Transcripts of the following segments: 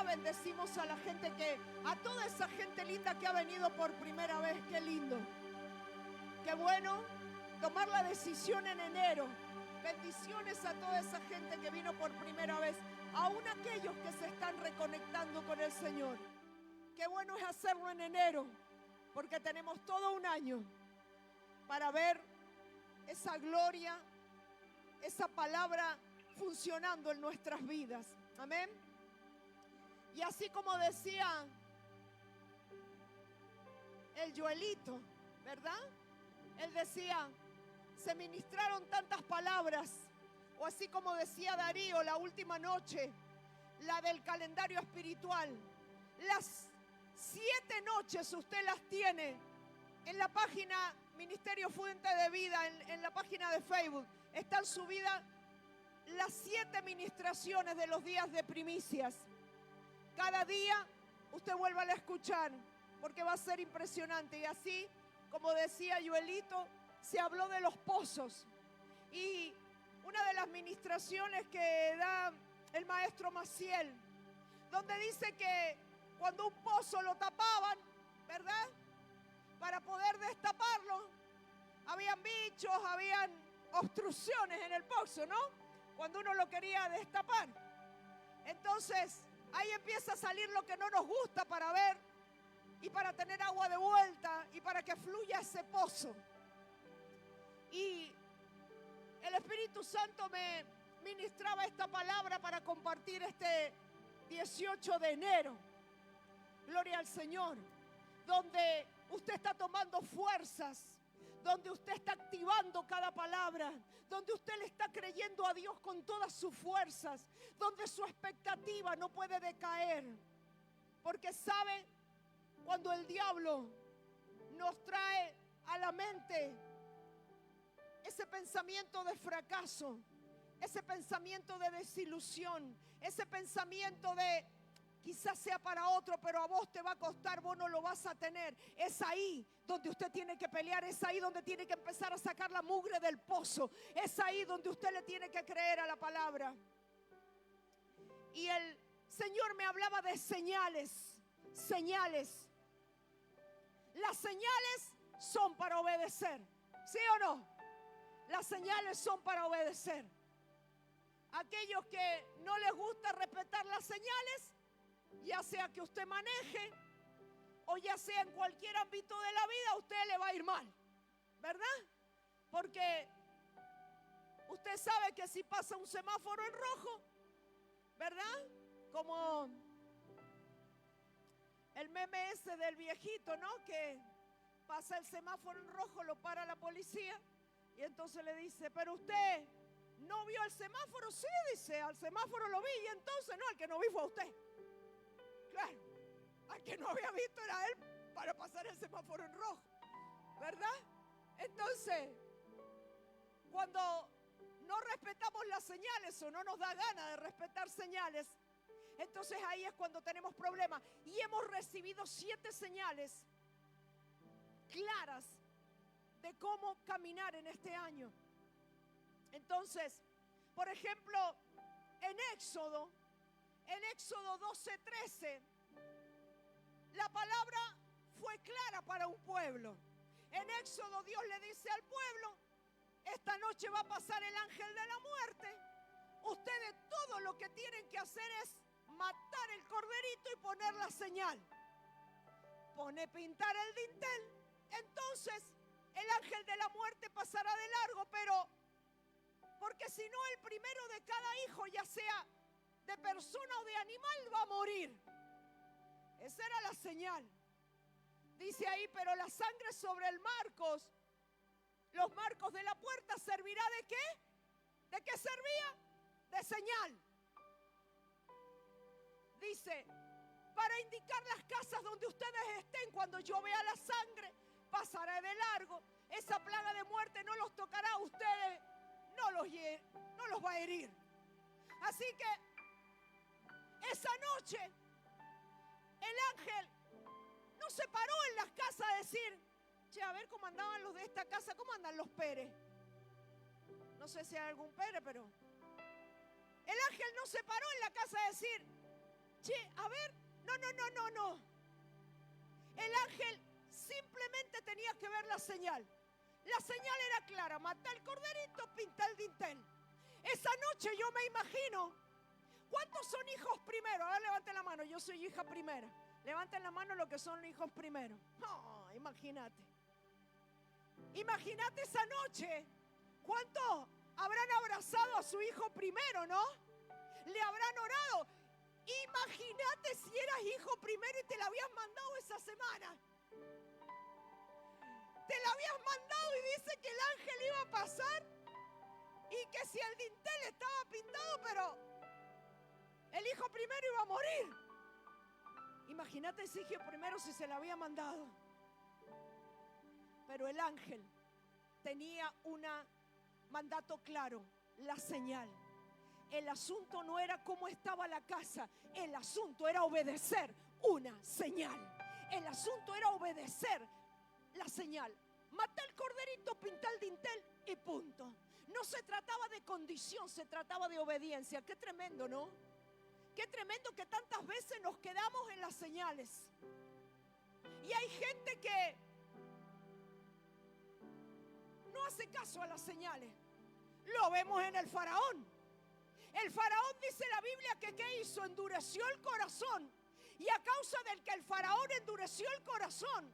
día bendecimos a la gente a toda esa gente linda que ha venido por primera vez. Qué lindo. Qué bueno tomar la decisión en enero. Bendiciones a toda esa gente que vino por primera vez, aún aquellos que se están reconectando con el Señor. Qué bueno es hacerlo en enero, porque tenemos todo un año para ver esa gloria, esa palabra funcionando en nuestras vidas. Amén. Y así como decía el Joelito, ¿verdad? Él decía, se ministraron tantas palabras, o así como decía Darío la última noche, la del calendario espiritual. Las 7 noches usted las tiene en la página Ministerio Fuente de Vida, en la página de Facebook. Están subidas las 7 ministraciones de los días de primicias. Cada día usted vuelva a escuchar, porque va a ser impresionante. Y así, como decía Joelito, se habló de los pozos. Y una de las ministraciones que da el maestro Maciel, donde dice que cuando un pozo lo tapaban, ¿verdad?, para poder destaparlo, habían bichos, habían obstrucciones en el pozo, ¿no? Cuando uno lo quería destapar. Entonces, ahí empieza a salir lo que no nos gusta para ver y para tener agua de vuelta y para que fluya ese pozo. Y el Espíritu Santo me ministraba esta palabra para compartir este 18 de enero. Gloria al Señor. Donde usted está tomando fuerzas, donde usted está activando cada palabra, donde usted le está creyendo a Dios con todas sus fuerzas, donde su expectativa no puede decaer. Porque sabe, cuando el diablo nos trae a la mente ese pensamiento de fracaso, ese pensamiento de desilusión, ese pensamiento de quizás sea para otro, pero a vos te va a costar, vos no lo vas a tener. Es ahí donde usted tiene que pelear, es ahí donde tiene que empezar a sacar la mugre del pozo, es ahí donde usted le tiene que creer a la palabra. Y el Señor me hablaba de señales, señales. Las señales son para obedecer, ¿sí o no? Las señales son para obedecer. Aquellos que no les gusta respetar las señales, ya sea que usted maneje o ya sea en cualquier ámbito de la vida, a usted le va a ir mal, ¿verdad? Porque usted sabe que si pasa un semáforo en rojo, ¿verdad? Como el meme ese del viejito, ¿no? Que pasa el semáforo en rojo, lo para la policía y entonces le dice, pero usted ¿no vio el semáforo? Sí, dice, al semáforo lo vi. Y entonces, no, el que no vi fue a usted. Claro, al que no había visto era él para pasar el semáforo en rojo, ¿verdad? Entonces, cuando no respetamos las señales o no nos da gana de respetar señales, entonces ahí es cuando tenemos problemas. Y hemos recibido 7 señales claras de cómo caminar en este año. Entonces, por ejemplo, en Éxodo 12:13, la palabra fue clara para un pueblo. En Éxodo Dios le dice al pueblo, esta noche va a pasar el ángel de la muerte. Ustedes todo lo que tienen que hacer es matar el corderito y poner la señal. Pintar el dintel. Entonces el ángel de la muerte pasará de largo, pero porque si no el primero de cada hijo, ya sea de persona o de animal, va a morir. Esa era la señal. Dice ahí, pero la sangre sobre el marcos, los marcos de la puerta, ¿servirá de qué? ¿De qué servía? De señal. Dice, para indicar las casas donde ustedes estén, cuando yo vea la sangre, pasaré de largo. Esa plaga de muerte no los tocará a ustedes, no los va a herir. Así que esa noche el ángel no se paró en las casas a decir, che, a ver cómo andaban los de esta casa, cómo andan los Pérez. No sé si hay algún Pérez, pero el ángel no se paró en la casa a decir, a ver, no. El ángel simplemente tenía que ver la señal. La señal era clara: mata el corderito, pinta el dintel. Esa noche yo me imagino, ¿cuántos son hijos primero? Ahora levanten la mano, yo soy hija primera. Levanten la mano los que son hijos primero. No, imagínate. Imagínate esa noche. ¿Cuántos habrán abrazado a su hijo primero, no? Le habrán orado. Imagínate si eras hijo primero y te la habías mandado esa semana. Te la habías mandado y dice que el ángel iba a pasar y que si el dintel estaba pintado, pero el hijo primero iba a morir. Imagínate ese hijo primero si se la había mandado. Pero el ángel tenía un mandato claro: la señal. El asunto no era cómo estaba la casa, el asunto era obedecer una señal. El asunto era obedecer la señal. Mata el corderito, pinta el dintel y punto. No se trataba de condición, se trataba de obediencia. Qué tremendo, ¿no? Qué tremendo que tantas veces nos quedamos en las señales. Y hay gente que no hace caso a las señales. Lo vemos en el faraón. El faraón, dice la Biblia, que ¿qué hizo? Endureció el corazón. Y a causa del que el faraón endureció el corazón,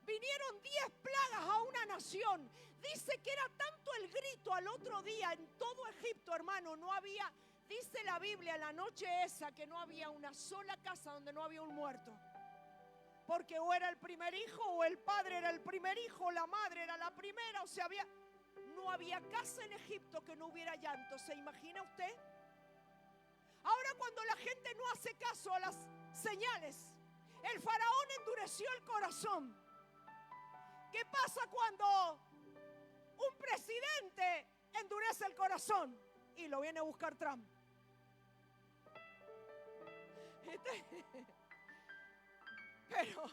vinieron 10 plagas a una nación. Dice que era tanto el grito al otro día en todo Egipto, hermano. No había, dice la Biblia, la noche esa, que no había una sola casa donde no había un muerto. Porque o era el primer hijo, o el padre era el primer hijo, o la madre era la primera. O sea, no había casa en Egipto que no hubiera llanto. ¿Se imagina usted? Ahora, cuando la gente no hace caso a las señales, el faraón endureció el corazón. ¿Qué pasa cuando un presidente endurece el corazón? Y lo viene a buscar Trump. Pero,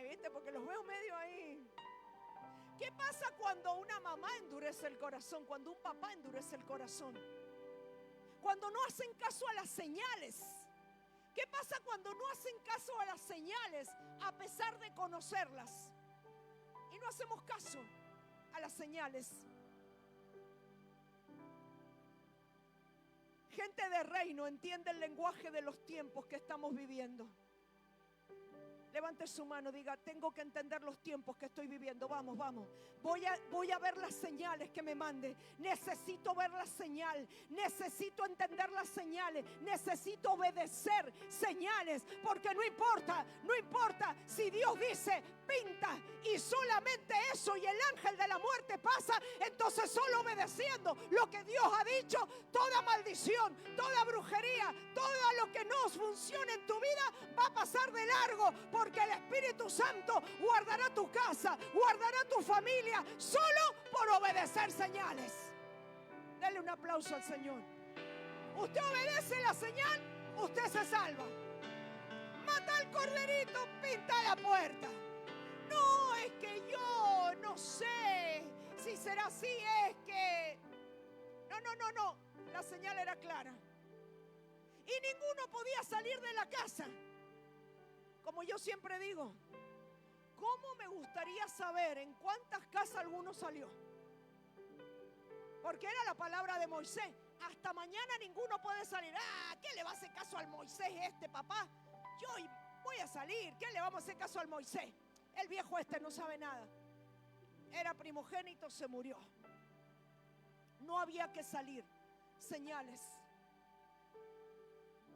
¿viste? Porque los veo medio ahí. ¿Qué pasa cuando una mamá endurece el corazón? Cuando un papá endurece el corazón. Cuando no hacen caso a las señales. ¿Qué pasa cuando no hacen caso a las señales a pesar de conocerlas? Y no hacemos caso a las señales. Gente de reino entiende el lenguaje de los tiempos que estamos viviendo. Levante su mano, diga: tengo que entender los tiempos que estoy viviendo. Vamos. Voy a ver las señales que me mande. Necesito ver la señal. Necesito entender las señales. Necesito obedecer señales. Porque no importa si Dios dice pinta y solamente eso y el ángel de la muerte pasa. Entonces solo obedeciendo lo que Dios ha dicho, toda maldición, toda brujería, todo lo que no funcione en tu vida va a pasar de largo. Porque el Espíritu Santo guardará tu casa, guardará tu familia, solo por obedecer señales. Dele un aplauso al Señor. Usted obedece la señal, usted se salva. Mata al corderito, pinta la puerta. No, es que yo no sé si será así, es que... No. La señal era clara. Y ninguno podía salir de la casa. Como yo siempre digo, ¿cómo me gustaría saber en cuántas casas alguno salió? Porque era la palabra de Moisés: hasta mañana ninguno puede salir. ¿Qué le va a hacer caso al Moisés papá? Yo voy a salir. ¿Qué le vamos a hacer caso al Moisés? El viejo no sabe nada. Era primogénito, se murió. No había que salir. Señales.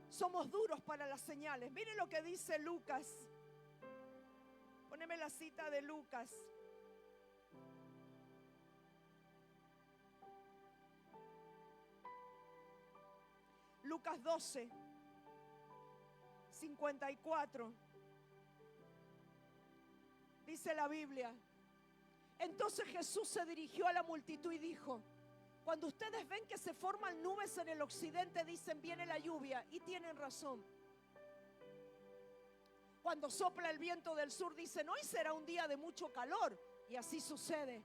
Somos duros para las señales. Mire lo que dice Lucas. Póneme la cita de Lucas. Lucas 12, 54. Dice la Biblia: entonces Jesús se dirigió a la multitud y dijo: cuando ustedes ven que se forman nubes en el occidente, dicen: viene la lluvia. Y tienen razón. Cuando sopla el viento del sur, dicen: hoy será un día de mucho calor. Y así sucede.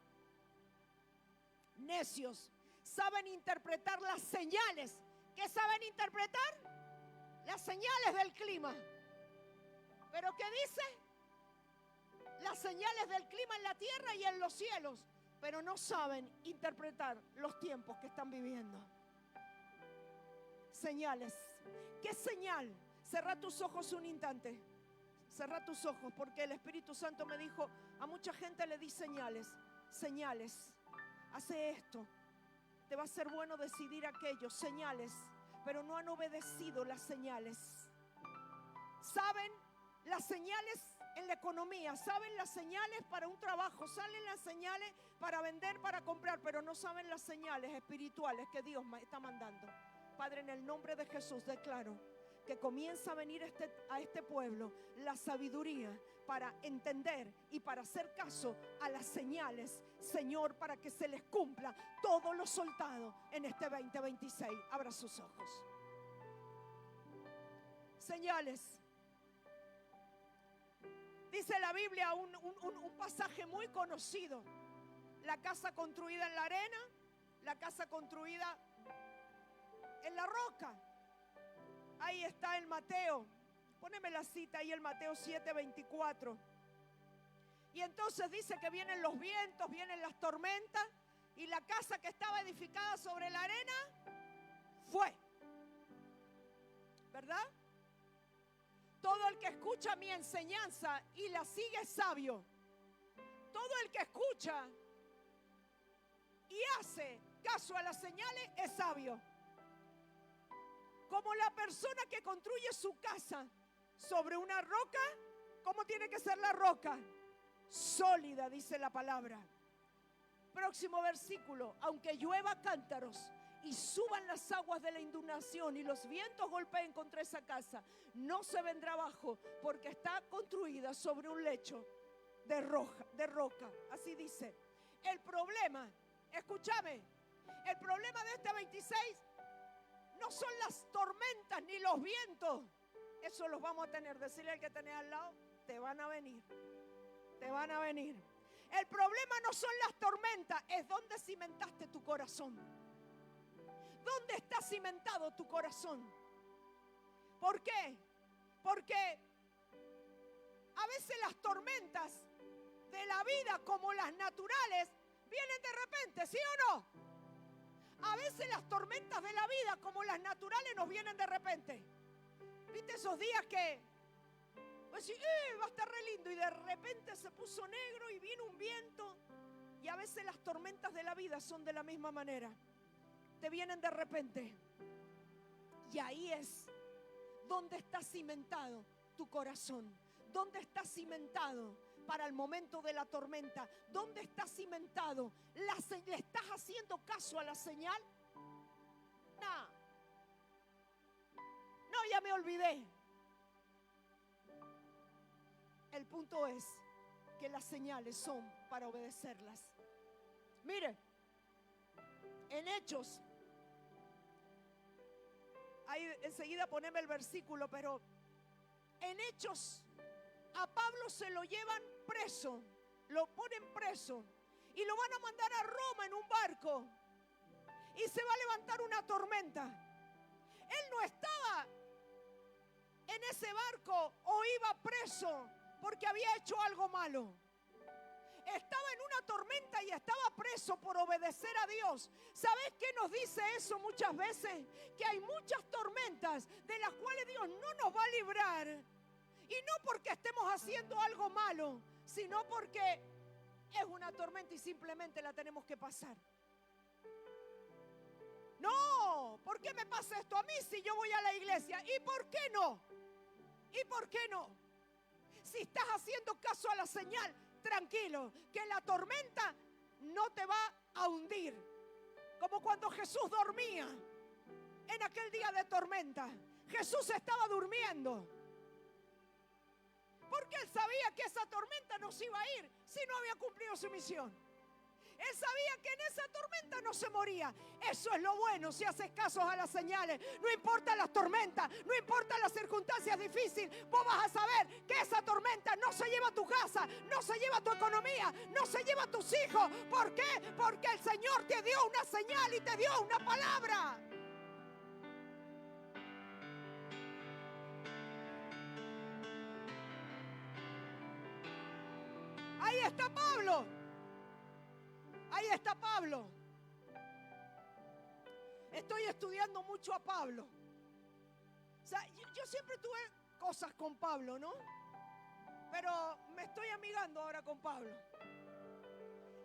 Necios, saben interpretar las señales. ¿Qué saben interpretar? las señales del clima. ¿Pero qué dice? Las señales del clima en la tierra y en los cielos, pero no saben interpretar los tiempos que están viviendo. Señales. ¿Qué señal? Cerrá tus ojos un instante. Cerrá tus ojos, porque el Espíritu Santo me dijo, a mucha gente le di señales. Señales. Hace esto. Te va a ser bueno decidir aquello. Señales. Pero no han obedecido las señales. ¿Saben? Las señales en la economía, saben las señales para un trabajo, saben las señales para vender, para comprar, pero no saben las señales espirituales que Dios está mandando. Padre, en el nombre de Jesús declaro que comienza a venir a este pueblo la sabiduría para entender y para hacer caso a las señales, Señor, para que se les cumpla todo lo soltado en este 2026. Abra sus ojos. Señales. Dice la Biblia un pasaje muy conocido. La casa construida en la arena, la casa construida en la roca. Ahí está en Mateo. Póneme la cita ahí, el Mateo 7:24. Y entonces dice que vienen los vientos, vienen las tormentas, y la casa que estaba edificada sobre la arena fue. ¿Verdad? Todo el que escucha mi enseñanza y la sigue es sabio. Todo el que escucha y hace caso a las señales es sabio. Como la persona que construye su casa sobre una roca, ¿cómo tiene que ser la roca? Sólida, dice la palabra. Próximo versículo. Aunque llueva cántaros y suban las aguas de la inundación y los vientos golpeen contra esa casa, no se vendrá abajo, porque está construida sobre un lecho de roca. Así dice. El problema, escúchame, el problema de este 26 no son las tormentas ni los vientos. Eso los vamos a tener. Decirle al que tenés al lado, te van a venir. Te van a venir. El problema no son las tormentas, es donde cimentaste tu corazón. ¿Dónde está cimentado tu corazón? ¿Por qué? Porque a veces las tormentas de la vida, como las naturales, vienen de repente, ¿sí o no? A veces las tormentas de la vida, como las naturales, nos vienen de repente. ¿Viste esos días que vas a decir, va a estar re lindo, y de repente se puso negro y vino un viento? Y a veces las tormentas de la vida son de la misma manera. Te vienen de repente. Y ahí es donde está cimentado tu corazón. Donde está cimentado para el momento de la tormenta. ¿Dónde está cimentado? ¿Le estás haciendo caso a la señal? No, ya me olvidé. El punto es que las señales son para obedecerlas. Mire, en Hechos, ahí enseguida poneme el versículo, pero en Hechos a Pablo se lo llevan preso, lo ponen preso y lo van a mandar a Roma en un barco, y se va a levantar una tormenta. Él no estaba en ese barco o iba preso porque había hecho algo malo. Estaba en una tormenta y estaba preso por obedecer a Dios. ¿Sabes qué nos dice eso muchas veces? Que hay muchas tormentas de las cuales Dios no nos va a librar. Y no porque estemos haciendo algo malo, sino porque es una tormenta y simplemente la tenemos que pasar. No, ¿por qué me pasa esto a mí si yo voy a la iglesia? ¿Y por qué no? ¿Y por qué no? Si estás haciendo caso a la señal, tranquilo, que la tormenta no te va a hundir. Como cuando Jesús dormía en aquel día de tormenta. Jesús estaba durmiendo, porque él sabía que esa tormenta no se iba a ir si no había cumplido su misión. Él sabía que en esa tormenta no se moría. Eso es lo bueno si haces caso a las señales. No importa las tormentas, no importa las circunstancias difíciles, vos vas a saber que esa tormenta no se lleva a tu casa, no se lleva a tu economía, no se lleva a tus hijos. ¿Por qué? Porque el Señor te dio una señal y te dio una palabra. Ahí está Pablo. Ahí está Pablo. Estoy estudiando mucho a Pablo. O sea, yo siempre tuve cosas con Pablo, ¿no? Pero me estoy amigando ahora con Pablo.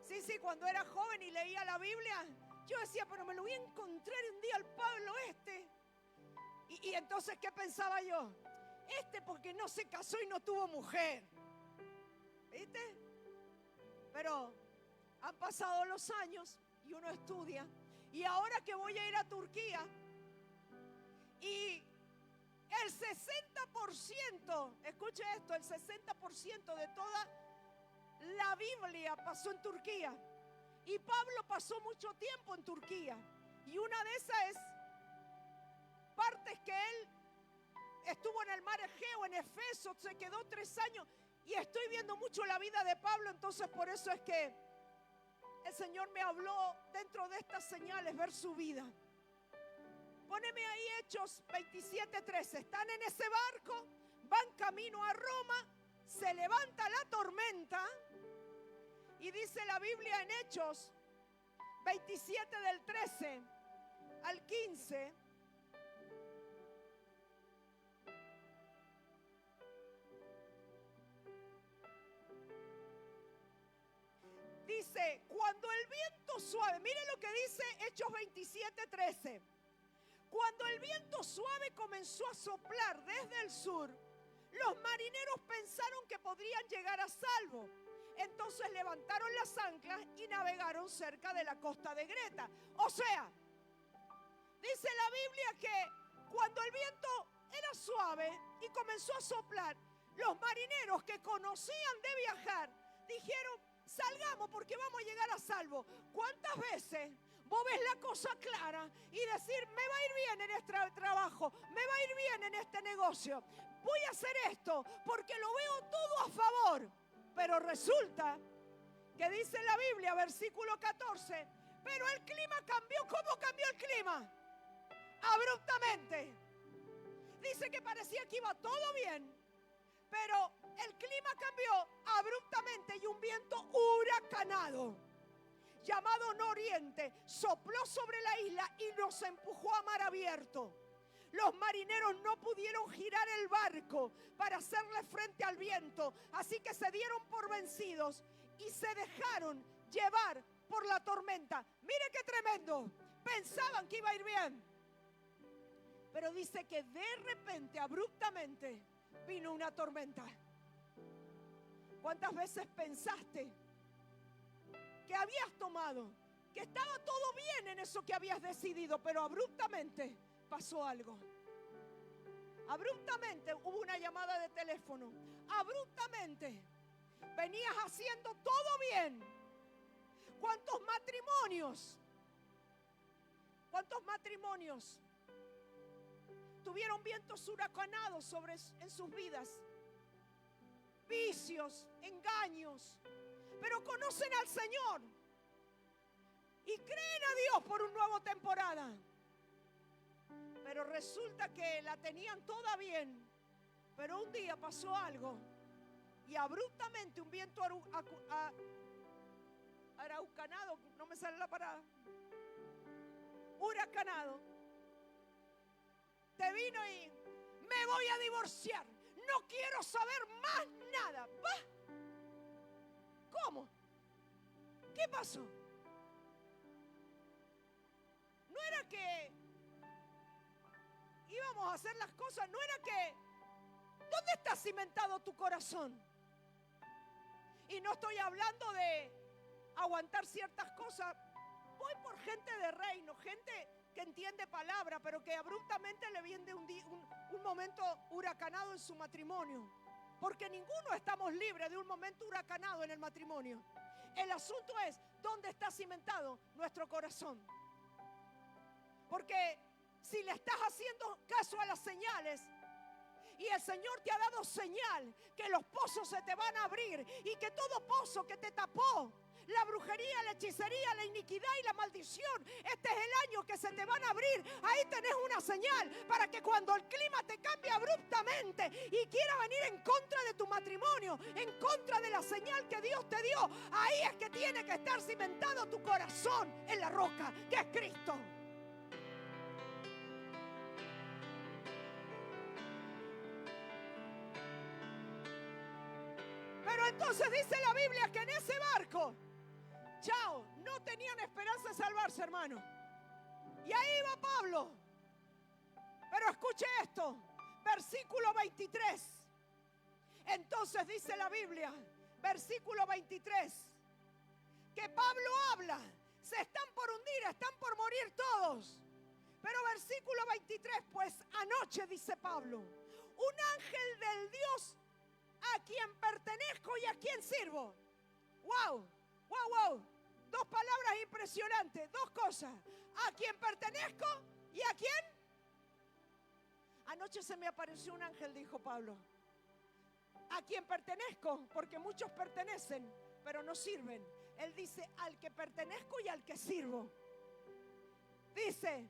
Sí, cuando era joven y leía la Biblia, yo decía, pero me lo voy a encontrar un día al Pablo este. Y entonces, ¿qué pensaba yo? Porque no se casó y no tuvo mujer. ¿Viste? Pero han pasado los años y uno estudia. Y ahora que voy a ir a Turquía, y el 60%, escuche esto, el 60% de toda la Biblia pasó en Turquía. Y Pablo pasó mucho tiempo en Turquía. Y una de esas partes que él estuvo en el mar Egeo, en Efeso, se quedó 3 años. Y estoy viendo mucho la vida de Pablo, entonces por eso es que el Señor me habló dentro de estas señales, ver su vida. Póneme ahí Hechos 27:13. Están en ese barco, van camino a Roma, se levanta la tormenta y dice la Biblia en Hechos 27 del 13 al 15. Dice, cuando el viento suave, mire lo que dice Hechos 27:13. Cuando el viento suave comenzó a soplar desde el sur, los marineros pensaron que podrían llegar a salvo. Entonces levantaron las anclas y navegaron cerca de la costa de Creta. O sea, dice la Biblia que cuando el viento era suave y comenzó a soplar, los marineros que conocían de viajar dijeron, salgamos porque vamos a llegar a salvo. ¿Cuántas veces vos ves la cosa clara y decir, me va a ir bien en este trabajo, me va a ir bien en este negocio, voy a hacer esto porque lo veo todo a favor? Pero resulta que dice la Biblia, versículo 14, pero el clima cambió. ¿Cómo cambió el clima? Abruptamente. Dice que parecía que iba todo bien, pero el clima cambió abruptamente y un viento huracanado llamado Noriente sopló sobre la isla y nos empujó a mar abierto. Los marineros no pudieron girar el barco para hacerle frente al viento, así que se dieron por vencidos y se dejaron llevar por la tormenta. Mire qué tremendo. Pensaban que iba a ir bien, pero dice que de repente, abruptamente, vino una tormenta. ¿Cuántas veces pensaste que habías tomado, que estaba todo bien en eso que habías decidido, pero abruptamente pasó algo? Abruptamente hubo una llamada de teléfono. Abruptamente venías haciendo todo bien. ¿Cuántos matrimonios tuvieron vientos huracanados en sus vidas? Vicios, engaños, pero conocen al Señor y creen a Dios por una nueva temporada. Pero resulta que la tenían toda bien, pero un día pasó algo y abruptamente un viento araucanado, no me sale la palabra, huracanado, te vino y me voy a divorciar, no quiero saber más nada. ¿Va? ¿Cómo? ¿Qué pasó? No era que íbamos a hacer las cosas, no era que, ¿dónde está cimentado tu corazón? Y no estoy hablando de aguantar ciertas cosas. Voy por gente de reino, gente que entiende palabra, pero que abruptamente le viene un momento huracanado en su matrimonio. Porque ninguno estamos libres de un momento huracanado en el matrimonio. El asunto es, ¿dónde está cimentado nuestro corazón? Porque si le estás haciendo caso a las señales y el Señor te ha dado señal que los pozos se te van a abrir y que todo pozo que te tapó la brujería, la hechicería, la iniquidad y la maldición. Este es el año que se te van a abrir. Ahí tenés una señal para que cuando el clima te cambie abruptamente y quiera venir en contra de tu matrimonio, en contra de la señal que Dios te dio, ahí es que tiene que estar cimentado tu corazón en la roca, que es Cristo. Pero entonces dice la Biblia que en ese barco, chao, no tenían esperanza de salvarse, hermano. Y ahí va Pablo. Pero escuche esto, versículo 23. Entonces dice la Biblia, versículo 23, que Pablo habla, se están por hundir, están por morir todos. Pero versículo 23, pues anoche, dice Pablo, un ángel del Dios a quien pertenezco y a quien sirvo. Wow, wow, wow. Dos palabras impresionantes, dos cosas. A quien pertenezco y a quién. Anoche se me apareció un ángel, dijo Pablo. A quien pertenezco, porque muchos pertenecen, pero no sirven. Él dice, al que pertenezco y al que sirvo. Dice,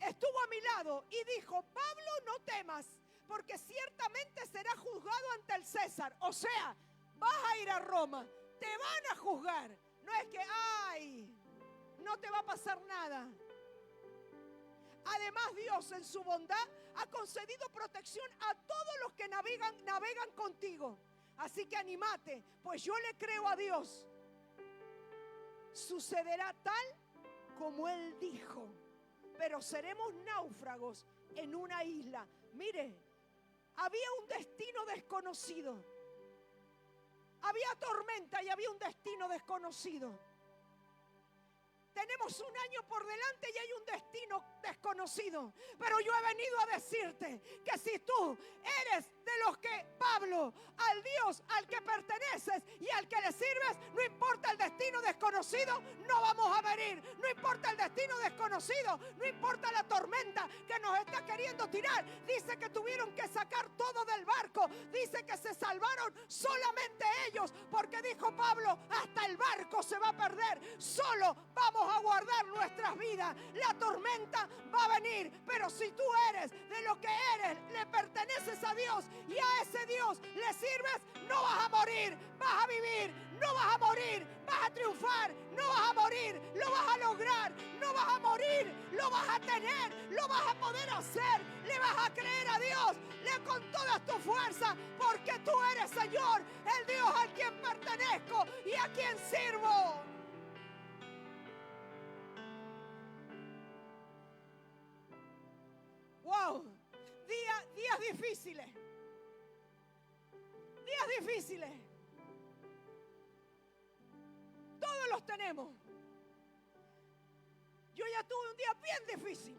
estuvo a mi lado y dijo, Pablo, no temas, porque ciertamente será juzgado ante el César. O sea, vas a ir a Roma, te van a juzgar. No es que, ay, no te va a pasar nada. Además, Dios en su bondad ha concedido protección a todos los que navegan contigo. Así que anímate, pues yo le creo a Dios. Sucederá tal como Él dijo, pero seremos náufragos en una isla. Mire, había un destino desconocido. Había tormenta y había un destino desconocido. Tenemos un año por delante y hay un destino desconocido. Pero yo he venido a decirte que si tú eres de los que, Pablo, al Dios al que perteneces y al que le sirves, no importa el destino desconocido, no vamos a venir. No importa el destino desconocido, no importa la tormenta que nos está queriendo tirar. Dice que tuvieron que sacar todo del barco. Dice que se salvaron solamente ellos, porque dijo Pablo, hasta el barco se va a perder. Solo vamos a guardar nuestras vidas. La tormenta va a venir, pero si tú eres de lo que eres, le perteneces a Dios y a ese Dios le sirves, no vas a morir, vas a vivir, no vas a morir, vas a triunfar, no vas a morir, lo vas a lograr, no vas a morir, lo vas a tener, lo vas a poder hacer, le vas a creer a Dios, le con todas tus fuerzas, porque tú eres, Señor, el Dios al quien pertenezco y a quien sirvo. Wow, días difíciles. Días difíciles. Todos los tenemos. Yo ya tuve un día bien difícil.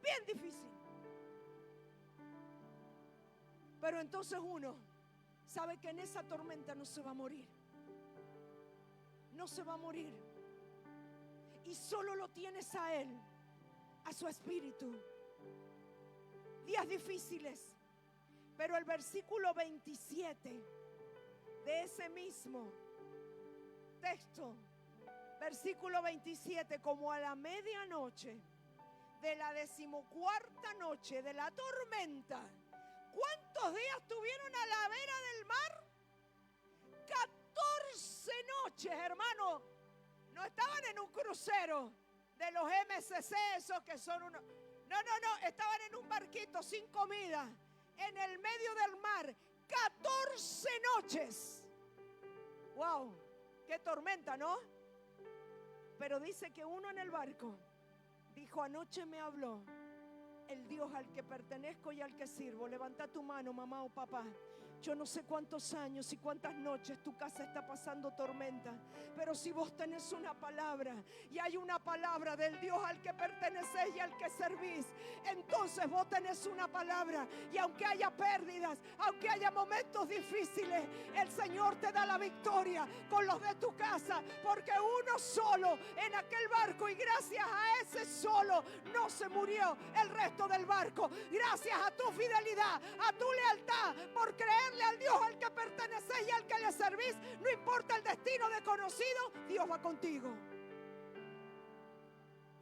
Bien difícil. Pero entonces uno sabe que en esa tormenta no se va a morir. No se va a morir. Y solo lo tienes a Él, a su espíritu. Días difíciles. Pero el versículo 27 de ese mismo texto, versículo 27, como a la medianoche de la 14ª noche de la tormenta, ¿cuántos días tuvieron a la vera del mar? 14 noches, hermano. No estaban en un crucero de los MSC, esos que son unos... No, estaban en un barquito sin comida, en el medio del mar, 14 noches. Wow, qué tormenta, ¿no? Pero dice que uno en el barco dijo, anoche me habló el Dios al que pertenezco y al que sirvo. Levanta tu mano, mamá o papá. Yo no sé cuántos años y cuántas noches tu casa está pasando tormenta, pero si vos tenés una palabra y hay una palabra del Dios al que pertenecés y al que servís, entonces vos tenés una palabra, y aunque haya pérdidas, aunque haya momentos difíciles, el Señor te da la victoria con los de tu casa, porque uno solo en aquel barco, y gracias a ese solo no se murió el resto del barco. Gracias a tu fidelidad, a tu lealtad, por creer creerle al Dios al que perteneces y al que le servís, no importa el destino desconocido, Dios va contigo.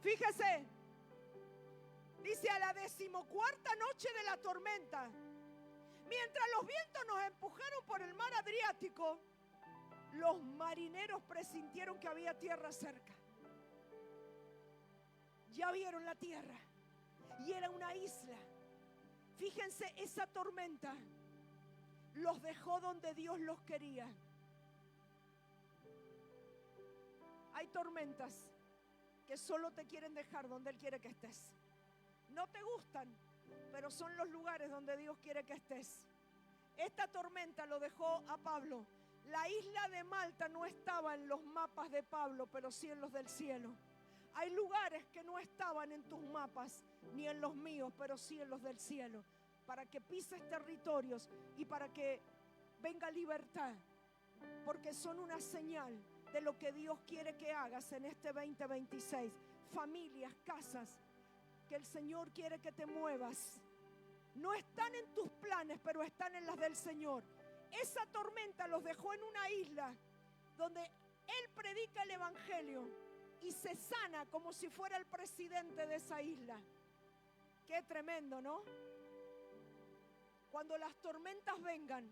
Fíjese, dice: a la 14ª noche de la tormenta, mientras los vientos nos empujaron por el mar Adriático, los marineros presintieron que había tierra cerca. Ya vieron la tierra y era una isla. Fíjense, esa tormenta los dejó donde Dios los quería. Hay tormentas que solo te quieren dejar donde Él quiere que estés. No te gustan, pero son los lugares donde Dios quiere que estés. Esta tormenta lo dejó a Pablo. La isla de Malta no estaba en los mapas de Pablo, pero sí en los del cielo. Hay lugares que no estaban en tus mapas, ni en los míos, pero sí en los del cielo, para que pises territorios y para que venga libertad, porque son una señal de lo que Dios quiere que hagas en este 2026. Familias, casas, que el Señor quiere que te muevas. No están en tus planes, pero están en las del Señor. Esa tormenta los dejó en una isla donde Él predica el evangelio y se sana como si fuera el presidente de esa isla. Qué tremendo, ¿no? Cuando las tormentas vengan,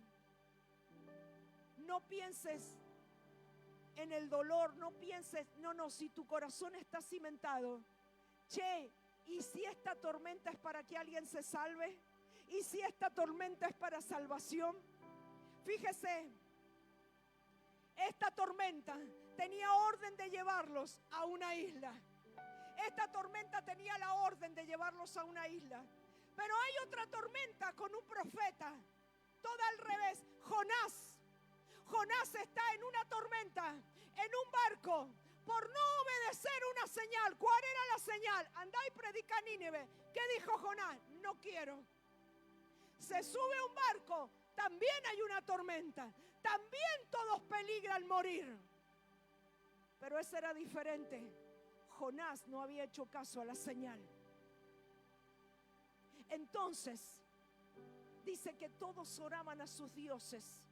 no pienses en el dolor, no pienses, no, si tu corazón está cimentado, che, ¿y si esta tormenta es para que alguien se salve? ¿Y si esta tormenta es para salvación? Fíjese, esta tormenta tenía orden de llevarlos a una isla. Esta tormenta tenía la orden de llevarlos a una isla. Pero hay otra tormenta con un profeta, toda al revés. Jonás está en una tormenta, en un barco, por no obedecer una señal. ¿Cuál era la señal? Andá y predica a Nínive. ¿Qué dijo Jonás? No quiero. Se sube a un barco, también hay una tormenta, también todos peligran morir. Pero ese era diferente. Jonás no había hecho caso a la señal. Entonces, dice que todos oraban a sus dioses,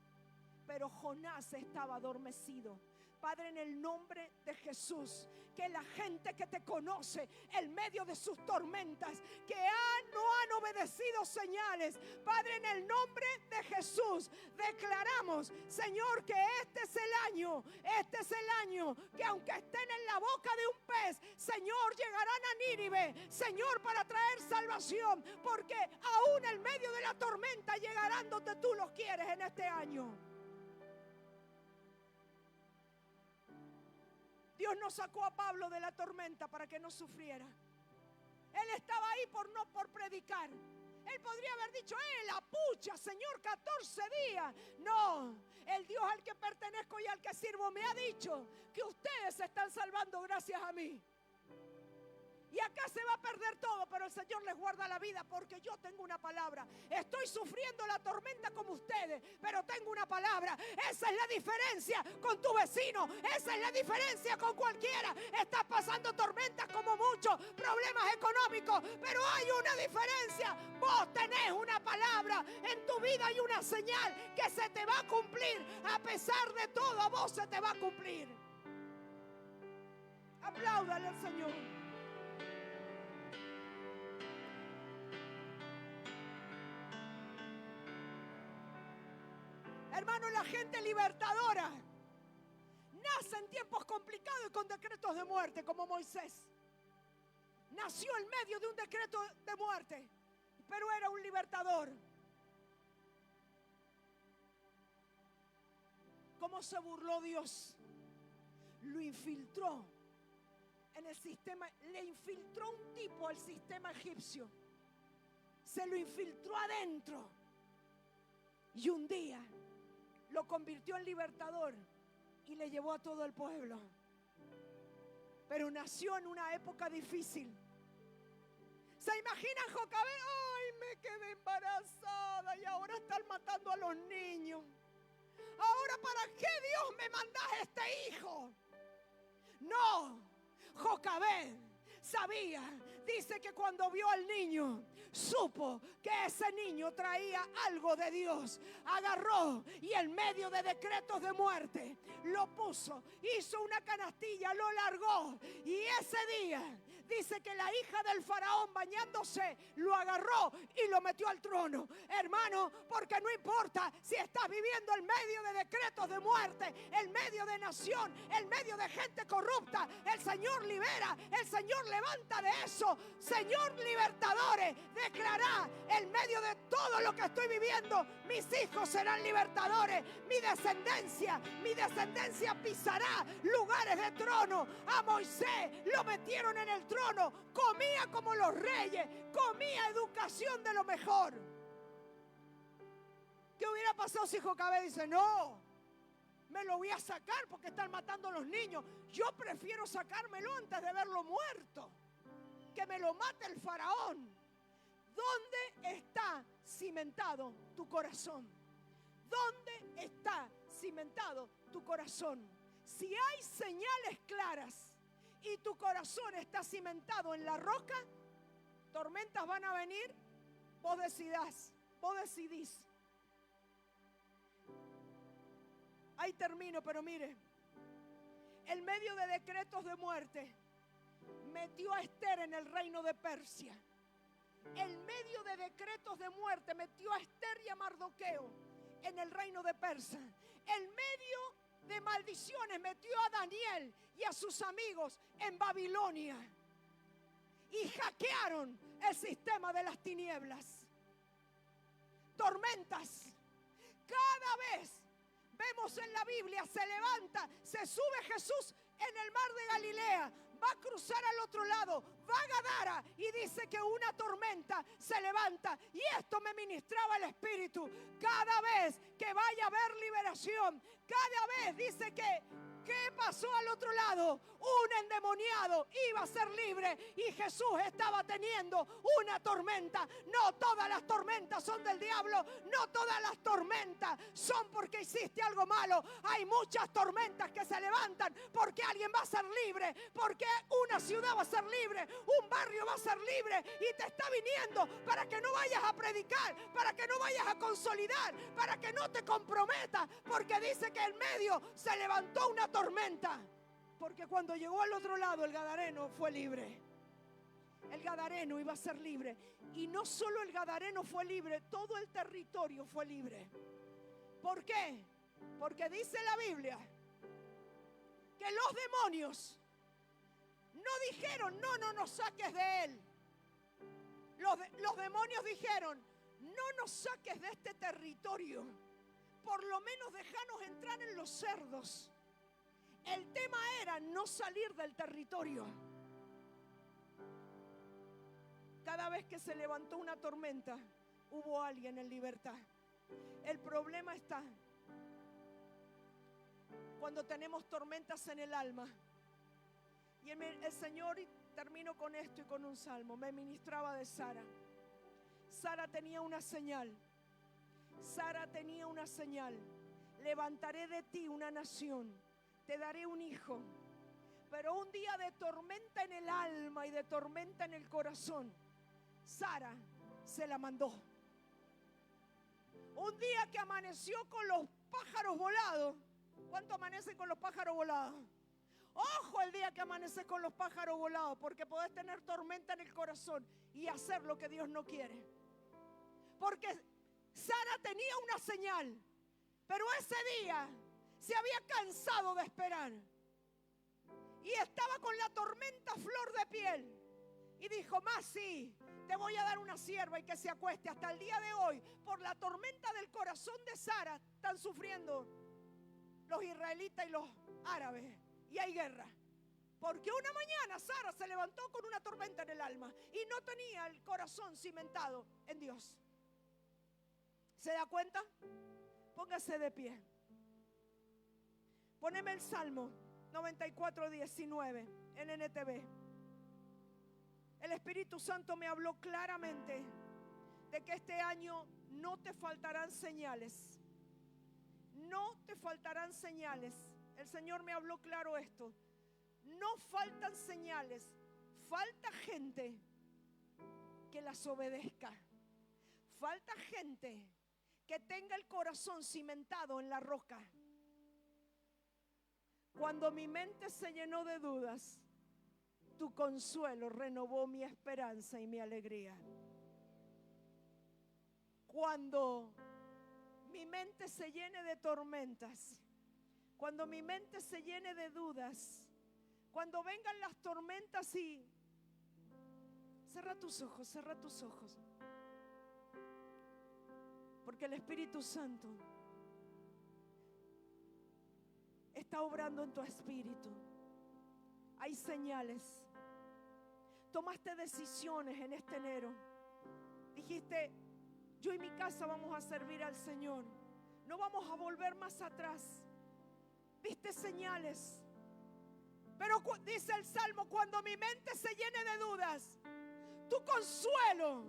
pero Jonás estaba adormecido. Padre, en el nombre de Jesús, que la gente que te conoce en medio de sus tormentas, que no han obedecido señales, Padre, en el nombre de Jesús, declaramos, Señor, que este es el año, que aunque estén en la boca de un pez, Señor, llegarán a Nínive, Señor, para traer salvación, porque aún en medio de la tormenta llegarán donde tú los quieres en este año. Dios no sacó a Pablo de la tormenta para que no sufriera. Él estaba ahí por predicar. Él podría haber dicho, la pucha, Señor, 14 días. No, el Dios al que pertenezco y al que sirvo me ha dicho que ustedes se están salvando gracias a mí. Y acá se va a perder todo, pero el Señor les guarda la vida porque yo tengo una palabra. Estoy sufriendo la tormenta como ustedes, pero tengo una palabra. Esa es la diferencia con tu vecino. Esa es la diferencia con cualquiera. Estás pasando tormentas como muchos, problemas económicos, pero hay una diferencia. Vos tenés una palabra. En tu vida hay una señal que se te va a cumplir. A pesar de todo, a vos se te va a cumplir. Apláudale al Señor. Hermano, la gente libertadora nace en tiempos complicados y con decretos de muerte, como Moisés. Nació en medio de un decreto de muerte, pero era un libertador. ¿Cómo se burló Dios? Lo infiltró en el sistema, le infiltró un tipo al sistema egipcio. Se lo infiltró adentro. Y un día lo convirtió en libertador y le llevó a todo el pueblo. Pero nació en una época difícil. ¿Se imaginan Jocabed? ¡Ay, me quedé embarazada y ahora están matando a los niños! ¿Ahora para qué Dios me mandás este hijo? No, Jocabed sabía Dice que cuando vio al niño, supo que ese niño traía algo de Dios. Agarró y en medio de decretos de muerte lo puso, hizo una canastilla, lo largó, y ese día dice que la hija del faraón, bañándose, lo agarró y lo metió al trono. Hermano, porque no importa si estás viviendo en medio de decretos de muerte, en medio de nación, en medio de gente corrupta, el Señor libera, el Señor levanta de eso. Señor libertadores, declará en medio de todo lo que estoy viviendo, mis hijos serán libertadores, mi descendencia pisará lugares de trono. A Moisés lo metieron en el trono, comía como los reyes, comía educación de lo mejor. ¿Qué hubiera pasado si Jocabed dice, no, me lo voy a sacar porque están matando a los niños? Yo prefiero sacármelo antes de verlo muerto, que me lo mate el faraón. ¿Dónde está cimentado tu corazón? ¿Dónde está cimentado tu corazón? Si hay señales claras y tu corazón está cimentado en la roca, tormentas van a venir, vos decidís. Ahí termino, pero mire, en medio de decretos de muerte, metió a Esther en el reino de Persia. En medio de decretos de muerte, metió a Esther y a Mardoqueo en el reino de Persia. En medio de maldiciones, metió a Daniel y a sus amigos en Babilonia. Y hackearon el sistema de las tinieblas. Tormentas. Cada vez vemos en la Biblia, se levanta, se sube Jesús en el mar de Galilea, va a cruzar al otro lado, va a Gadara, y dice que una tormenta se levanta. Y esto me ministraba el Espíritu. Cada vez que vaya a haber liberación, cada vez dice que ¿qué pasó al otro lado? Un endemoniado iba a ser libre y Jesús estaba teniendo una tormenta. No todas las tormentas son del diablo, no todas las tormentas son porque hiciste algo malo. Hay muchas tormentas que se levantan porque alguien va a ser libre, porque una ciudad va a ser libre, un barrio va a ser libre, y te está viniendo para que no vayas a predicar, para que no vayas a consolidar, para que no te comprometas, porque dice que en medio se levantó una tormenta. Porque cuando llegó al otro lado, el gadareno fue libre. El gadareno iba a ser libre. Y no solo el gadareno fue libre, todo el territorio fue libre. ¿Por qué? Porque dice la Biblia que los demonios no dijeron, no nos saques de él. Los demonios dijeron, no nos saques de este territorio, por lo menos déjanos entrar en los cerdos. El tema era no salir del territorio. Cada vez que se levantó una tormenta, hubo alguien en libertad. El problema está cuando tenemos tormentas en el alma. Y el Señor, y termino con esto y con un salmo, me ministraba de Sara. Sara tenía una señal. Sara tenía una señal. Levantaré de ti una nación, te daré un hijo. Pero un día de tormenta en el alma y de tormenta en el corazón, Sara se la mandó. Un día que amaneció con los pájaros volados. ¿Cuánto amanecen con los pájaros volados? Ojo el día que amaneces con los pájaros volados, porque podés tener tormenta en el corazón y hacer lo que Dios no quiere. Porque Sara tenía una señal, pero ese día se había cansado de esperar y estaba con la tormenta a flor de piel. Y dijo, más sí, te voy a dar una sierva y que se acueste. Hasta el día de hoy, por la tormenta del corazón de Sara, están sufriendo los israelitas y los árabes. Y hay guerra. Porque una mañana Sara se levantó con una tormenta en el alma y no tenía el corazón cimentado en Dios. ¿Se da cuenta? Póngase de pie. Poneme el Salmo 94:19 en NTV. El Espíritu Santo me habló claramente de que este año no te faltarán señales. No te faltarán señales. El Señor me habló claro esto. No faltan señales. Falta gente que las obedezca. Falta gente que tenga el corazón cimentado en la roca. Cuando mi mente se llenó de dudas, tu consuelo renovó mi esperanza y mi alegría. Cuando mi mente se llene de tormentas, cuando mi mente se llene de dudas, cuando vengan las tormentas y... Cierra tus ojos, cierra tus ojos. Porque el Espíritu Santo está obrando en tu espíritu. Hay señales. Tomaste decisiones en este enero. Dijiste, yo y mi casa vamos a servir al Señor. No vamos a volver más atrás. Viste señales. Pero dice el Salmo, cuando mi mente se llene de dudas, tu consuelo,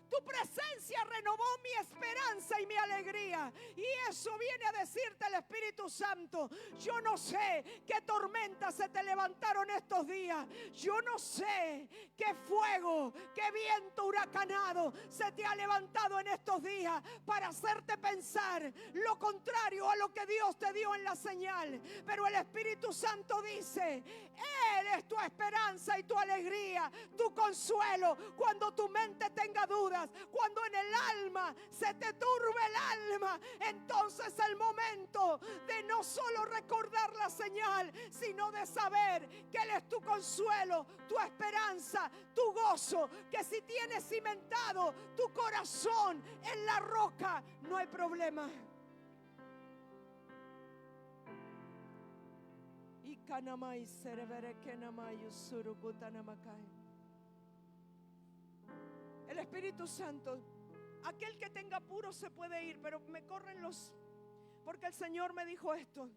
tu presencia renovó mi esperanza y mi alegría. Y eso viene a decirte el Espíritu Santo. Yo no sé qué tormentas se te levantaron estos días. Yo no sé qué fuego, qué viento huracanado se te ha levantado en estos días para hacerte pensar lo contrario a lo que Dios te dio en la señal. Pero el Espíritu Santo dice, Él es tu esperanza y tu alegría, tu consuelo. Cuando tu mente tenga dudas, cuando en el alma se te turbe el alma, entonces es el momento de no solo recordar la señal, sino de saber que Él es tu consuelo, tu esperanza, tu gozo, que si tienes cimentado tu corazón en la roca, no hay problema. El Espíritu Santo, aquel que tenga apuro se puede ir, pero me corren los... Porque el Señor me dijo esto.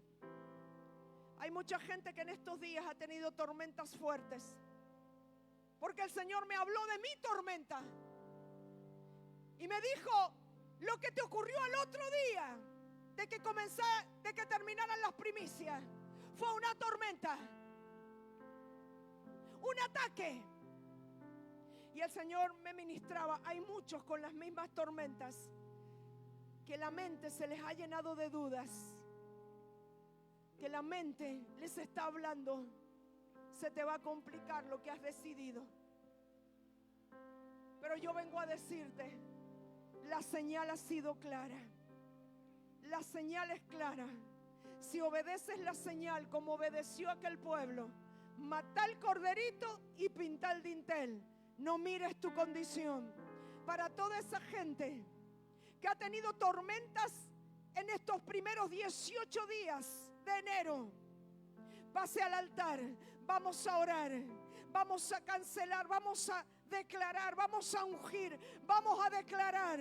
Hay mucha gente que en estos días ha tenido tormentas fuertes. Porque el Señor me habló de mi tormenta. Y me dijo lo que te ocurrió al otro día, de que terminaran las primicias. Fue una tormenta, un ataque. Y el Señor me ministraba, hay muchos con las mismas tormentas, que la mente se les ha llenado de dudas, que la mente les está hablando, se te va a complicar lo que has decidido. Pero yo vengo a decirte, la señal ha sido clara, la señal es clara. Si obedeces la señal como obedeció aquel pueblo, mata el corderito y pinta el dintel. No mires tu condición. Para toda esa gente que ha tenido tormentas en estos primeros 18 días de enero, pase al altar, vamos a orar, vamos a cancelar, vamos a declarar, vamos a ungir, vamos a declarar